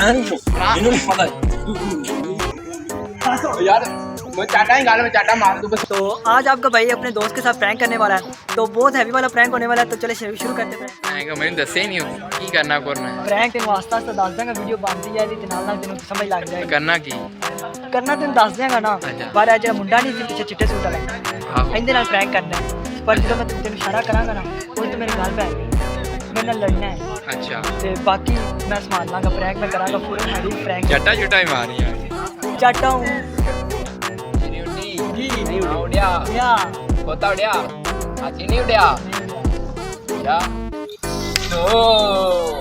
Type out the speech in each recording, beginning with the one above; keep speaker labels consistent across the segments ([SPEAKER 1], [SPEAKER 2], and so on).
[SPEAKER 1] इन्होंने पता है यार मैं चाटा ही गाल में चाटा मार दूं बस।
[SPEAKER 2] तो आज आपका भाई अपने दोस्त के साथ प्रैंक करने वाला है, तो बहुत हैवी वाला प्रैंक होने वाला है। तो चले शुरू करते हैं।
[SPEAKER 3] मैंने दसे नहीं की करना करना
[SPEAKER 2] प्रैंक तेन आस्ता आस्ता दस देंगे, वीडियो बनती है ते नाल नाल तेन समझ लग जाएगी।
[SPEAKER 3] करना की
[SPEAKER 2] करना तेन दस देंगा ना, पर आज मुंडा नहीं पीछे चिट्टे सूट वाला इनदे नाल प्रैंक करना है। पर जो मैं तेन इशारा करांगा ना वो तो मेरे गल पै मेरे नाल लड़ना है।
[SPEAKER 3] अच्छा
[SPEAKER 2] ते बाकी मैं संभाल लांगा, प्रैंक मैं करांगा पूरा हैवी प्रैंक।
[SPEAKER 3] चट्टा चुटा ही मारी यार
[SPEAKER 2] चाटा हूं
[SPEAKER 3] नहीं उड़िया
[SPEAKER 2] या
[SPEAKER 3] होता उड़िया हाथी नहीं उड़िया या तो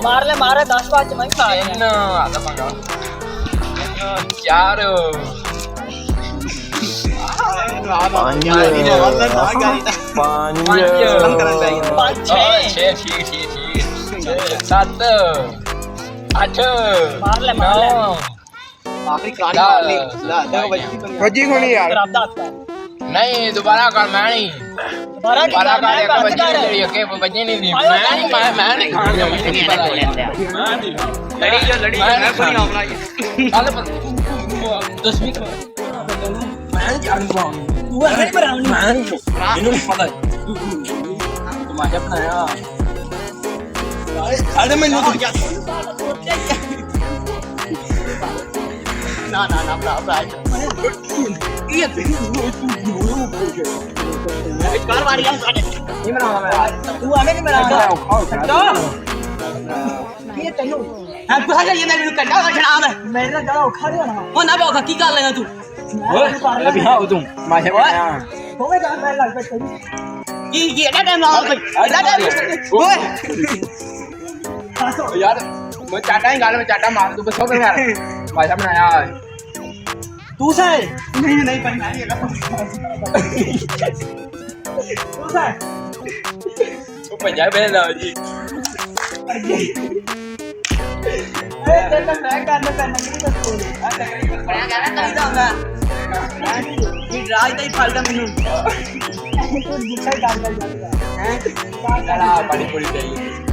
[SPEAKER 2] मार ले 10 बार मैं खा
[SPEAKER 3] तीन आता पंगा चार
[SPEAKER 2] पाँच छह
[SPEAKER 3] सात आठ
[SPEAKER 2] मार ले
[SPEAKER 1] आखिरी काट मार ली वजी कोनी यार
[SPEAKER 2] खराब दाता
[SPEAKER 3] नहीं दोबारा कर मैं नहीं
[SPEAKER 2] दोबारा
[SPEAKER 3] दोबारा कर एक बजे तेरी के बजे नहीं दी मैं नहीं खाना लड़ी जो लड़ी मैं कोई ना अपना चल 10वीं
[SPEAKER 1] मैं जानूंगा तू नहीं बनाऊंगा मैं इन्होंने पता है तुम्हारे बनाया अरे मैं तो क्या ना बड़ा ये कार मारी यार नहीं बनाऊंगा मैं तू हमें नहीं बनाऊंगा ये तन्नू हां तू आजा ये मेरे कंडा का छड़ा मैं मेरा जरा उखा रहा ना ओ ना बाका की कर लेगा तू अभी हां तुम माशा बनाया होवे जान मैं लग गई की ये ना टाइम लाओ ओए यार मैं चाटा ही गाल में चाटा मार दूं बस हो गया यार माशा बनाया तू से नहीं पढ़ना ये तू से तो पंजाब में लाओ जी ए तेरा ट्रैक करने पैना नहीं बस बोल आ तगड़ी बड़ा गाना नहीं जाऊंगा ये राज नहीं फालता मैनू तू गुस्सा डाल जाएगा हैं बड़ा बड़ी बड़ी चाहिए